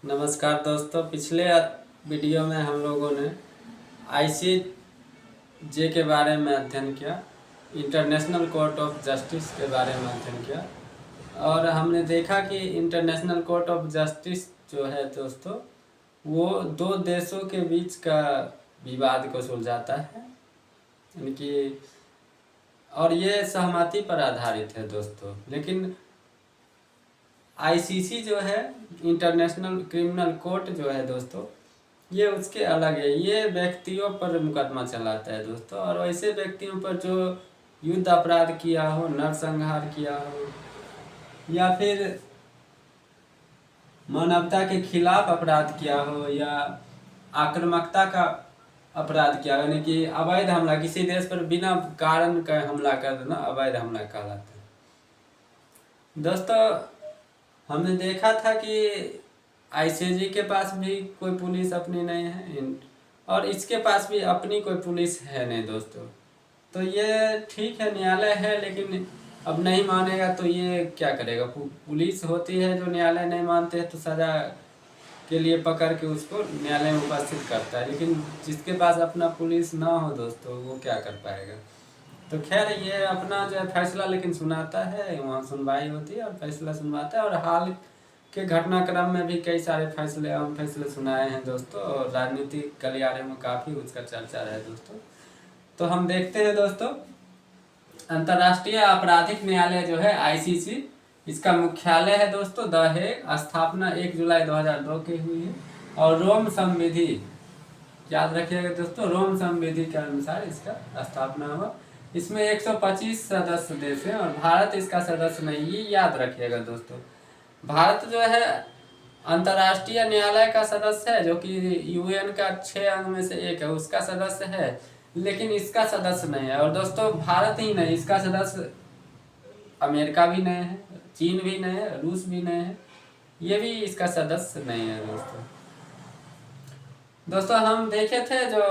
नमस्कार दोस्तों, पिछले वीडियो में हम लोगों ने आईसीजे के बारे में अध्ययन किया, इंटरनेशनल कोर्ट ऑफ जस्टिस के बारे में अध्ययन किया। और हमने देखा कि इंटरनेशनल कोर्ट ऑफ जस्टिस जो है दोस्तों, वो दो देशों के बीच का विवाद को सुलझाता है, यानी कि और ये सहमति पर आधारित है दोस्तों। लेकिन आईसीसी जो है, इंटरनेशनल क्रिमिनल कोर्ट जो है दोस्तों, ये उसके अलग है। ये व्यक्तियों पर मुकदमा चलाता है दोस्तों, और ऐसे व्यक्तियों पर जो युद्ध अपराध किया हो, नरसंहार किया हो, या फिर मानवता के खिलाफ अपराध किया हो, या आक्रामकता का अपराध किया हो, यानी कि अवैध हमला, किसी देश पर बिना कारण का हमला कर देना अवैध हमला कहलाता है दोस्तों। हमने देखा था कि आईसीजे के पास भी कोई पुलिस अपनी नहीं है, और इसके पास भी अपनी कोई पुलिस है नहीं दोस्तों। तो ये ठीक है, न्यायालय है, लेकिन अब नहीं मानेगा तो ये क्या करेगा। पुलिस होती है जो न्यायालय नहीं मानते हैं तो सज़ा के लिए पकड़ के उसको न्यायालय में उपस्थित करता है। लेकिन जिसके पास अपना पुलिस ना हो दोस्तों, वो क्या कर पाएगा। तो खैर, ये अपना जो है फैसला लेकिन सुनाता है, वहाँ सुनवाई होती है और फैसला सुनवाता है। और हाल के घटनाक्रम में भी कई सारे अहम फैसले सुनाए हैं दोस्तों, और राजनीतिक गलियारे में काफ़ी उसका चर्चा रहा है दोस्तों। तो हम देखते हैं दोस्तों, अंतर्राष्ट्रीय आपराधिक न्यायालय जो है आईसीसी, इसका मुख्यालय है दोस्तों द हेग। स्थापना 1 जुलाई 2002 की हुई है, और रोम संविधि, याद रखिएगा दोस्तों, रोम संविधि के अनुसार इसका स्थापना हुआ। इसमें 125 सदस्य देश हैं, और भारत इसका सदस्य नहीं, ये याद रखिएगा दोस्तों। भारत जो है अंतर्राष्ट्रीय न्यायालय का सदस्य है, जो कि यूएन का 6 अंग में से एक है, उसका सदस्य है, लेकिन इसका सदस्य नहीं है। और दोस्तों, भारत ही नहीं, इसका सदस्य अमेरिका भी नहीं है, चीन भी नहीं है, रूस भी नहीं है, ये भी इसका सदस्य नहीं है दोस्तों। हम देखे थे जो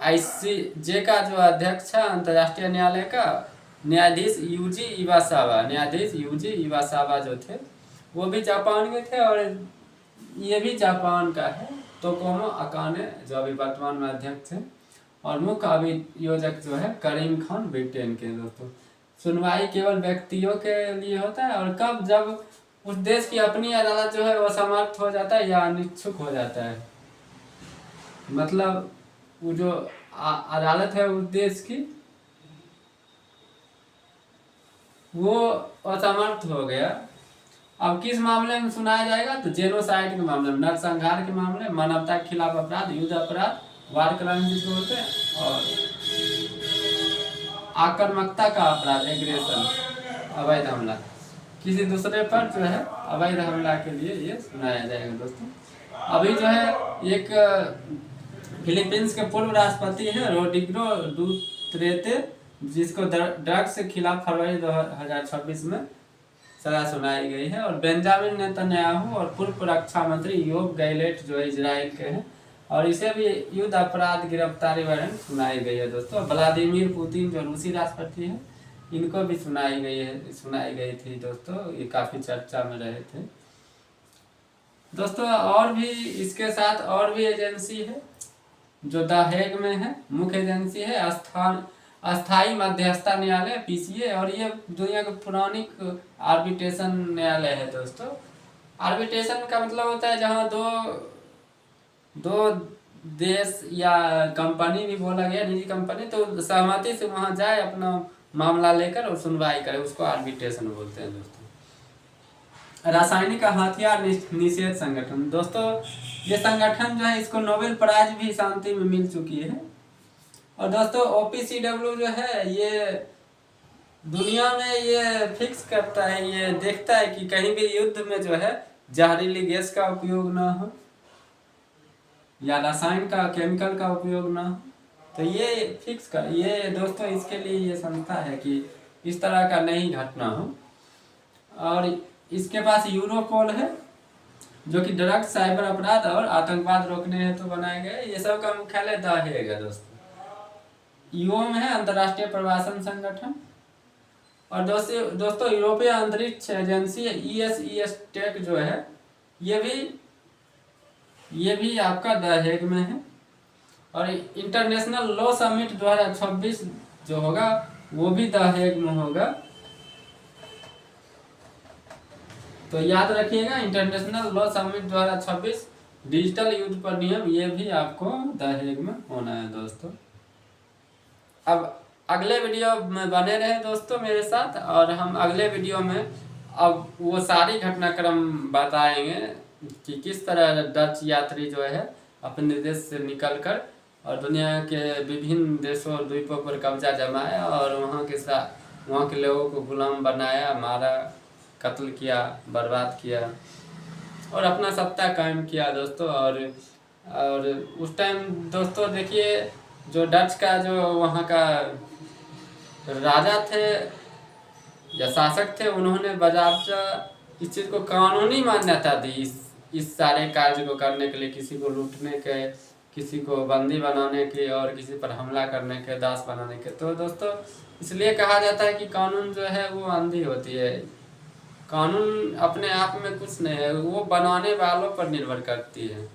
आईसीजे का जो अध्यक्ष है अंतर्राष्ट्रीय न्यायालय का, न्यायाधीश यूजी इवासावा जो थे, वो भी जापान के थे, और ये भी जापान का है। तोकोमो अकाने जो अभी वर्तमान में अध्यक्ष हैं, और मुख्य अभियोजक जो है करीम खान ब्रिटेन के दोस्तों। सुनवाई केवल व्यक्तियों के लिए होता है, और कब, जब उस देश की अपनी अदालत जो है वो असमर्थ हो जाता है या अनिच्छुक हो जाता है। मतलब वो जो अदालत है उस देश की, वो असमर्थ हो गया। अब किस मामले में सुनाया जाएगा, तो जेनोसाइड के मामले में, नरसंहार के मामले, मानवता के खिलाफ अपराध, युद्ध अपराध, वार क्राइम जिसको बोलते हैं, और आक्रामकता का अपराध, एग्रेशन, अवैध हमला, किसी दूसरे पर जो है अवैध हमला के लिए ये सुनाया जाएगा दोस्तों। अभी जो है एक फिलीपींस के पूर्व राष्ट्रपति है रोड्रिगो डुटेर्टे, जिसको ड्रग्स के खिलाफ फरवरी 2026 में सजा सुनाई गई है। और बेंजामिन नेतन्याहू और पूर्व रक्षा मंत्री योव गैलेट जो इजराइल के हैं, और इसे भी युद्ध अपराध गिरफ्तारी वारंट सुनाई गई है दोस्तों। व्लादिमीर पुतिन जो रूसी राष्ट्रपति हैं, इनको भी सुनाई गई थी दोस्तों। ये काफ़ी चर्चा में रहे थे दोस्तों। और भी इसके साथ और भी एजेंसी है जो द हेग में है, मुख्य एजेंसी है अस्थाई मध्यस्थता न्यायालय पीसीए, और ये दुनिया का पुरानी आर्बिट्रेशन न्यायालय है दोस्तों। आर्बिट्रेशन का मतलब होता है जहाँ दो देश या कंपनी भी बोला गया, निजी कंपनी, तो सहमति से वहाँ जाए, अपना मामला लेकर और सुनवाई करे, उसको आर्बिट्रेशन बोलते हैं दोस्तों। रासायनिक हथियार निषेध संगठन दोस्तों, ये संगठन जो है, इसको नोबेल प्राइज भी शांति में मिल चुकी है। और दोस्तों, OPCW जो है, ये दुनिया में ये फिक्स करता है, ये देखता है कि कहीं भी युद्ध में जो है जहरीली गैस का उपयोग ना हो, या रसायन का, केमिकल का उपयोग ना हो। तो ये फिक्स कर, ये दोस्तों, इसके लिए ये संस्था है कि इस तरह का नहीं घटना हो। और इसके पास यूरोपोल है, जो कि ड्रग्स, साइबर अपराध और आतंकवाद रोकने हेतु बनाए गए। ये सब का मुख्यालय द हेग है दोस्तों। यूएम है अंतर्राष्ट्रीय प्रवासन संगठन। और दोस्तों, यूरोपीय अंतरिक्ष एजेंसी ESES टेक जो है, ये भी आपका द हेग में है। और इंटरनेशनल लॉ समिट 2026 जो होगा वो भी द हेग में होगा। तो याद रखिएगा, इंटरनेशनल लॉ समिट 2026 डिजिटल युद्ध पर नियम, ये भी आपको द हेग में होना है दोस्तों। अब अगले वीडियो में बने रहे दोस्तों मेरे साथ, और हम अगले वीडियो में अब वो सारी घटनाक्रम बताएंगे कि किस तरह डच यात्री जो है अपने देश से निकलकर और दुनिया के विभिन्न देशों और द्वीपों पर कब्जा जमाया और वहाँ के लोगों को गुलाम बनाया, मारा, कत्ल किया, बर्बाद किया और अपना सत्ता कायम किया दोस्तों। और उस टाइम दोस्तों देखिए, जो डच का जो वहाँ का राजा थे या शासक थे, उन्होंने बजाबचा इस चीज़ को कानूनी मान्यता दी, इस सारे कार्य को करने के लिए, किसी को लूटने के, किसी को बंदी बनाने की और किसी पर हमला करने के, दास बनाने के। तो दोस्तों इसलिए कहा जाता है कि कानून जो है वो आंधी होती है। कानून अपने आप में कुछ नहीं है, वो बनाने वालों पर निर्भर करती है।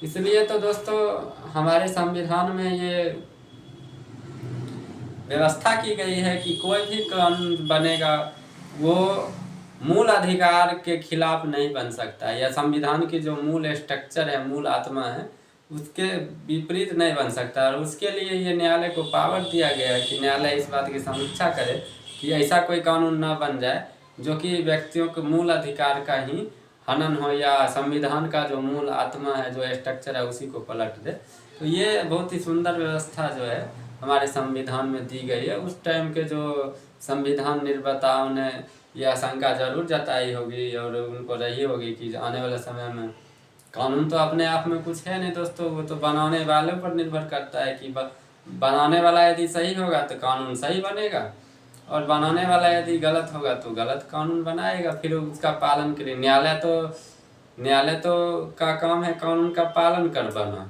इसलिए तो दोस्तों हमारे संविधान में ये व्यवस्था की गई है कि कोई भी कानून बनेगा वो मूल अधिकार के खिलाफ नहीं बन सकता, या संविधान की जो मूल स्ट्रक्चर है, मूल आत्मा है, उसके विपरीत नहीं बन सकता। और उसके लिए ये न्यायालय को पावर दिया गया है कि न्यायालय इस बात की समीक्षा करे कि ऐसा कोई कानून ना बन जाए जो कि व्यक्तियों के मूल अधिकार का ही हनन हो, या संविधान का जो मूल आत्मा है, जो स्ट्रक्चर है, उसी को पलट दे। तो ये बहुत ही सुंदर व्यवस्था जो है हमारे संविधान में दी गई है। उस टाइम के जो संविधान निर्माताओं ने यह आशंका जरूर जताई होगी और उनको रही होगी कि आने वाले समय में कानून तो अपने आप में कुछ है नहीं दोस्तों, वो तो बनाने वालों पर निर्भर करता है कि बनाने वाला यदि सही होगा तो कानून सही बनेगा, और बनाने वाला यदि गलत होगा तो गलत कानून बनाएगा। फिर उसका पालन करें। न्यायालय तो का काम है कानून का पालन करवाना।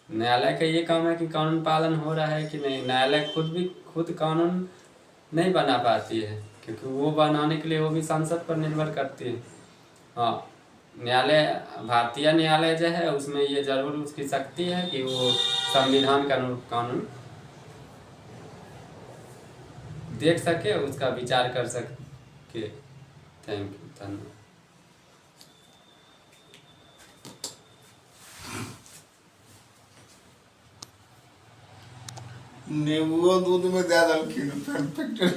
न्यायालय का ये काम है कि कानून पालन हो रहा है कि नहीं। न्यायालय खुद कानून नहीं बना पाती है, क्योंकि वो बनाने के लिए वो भी संसद पर निर्भर करती है। हाँ, भारतीय न्यायालय जो है उसमें ये जरूर उसकी शक्ति है कि वो संविधान का कानून देख सके, उसका विचार कर सके। थैंक यू, धन्यवाद। नींबू दूध में ज्यादा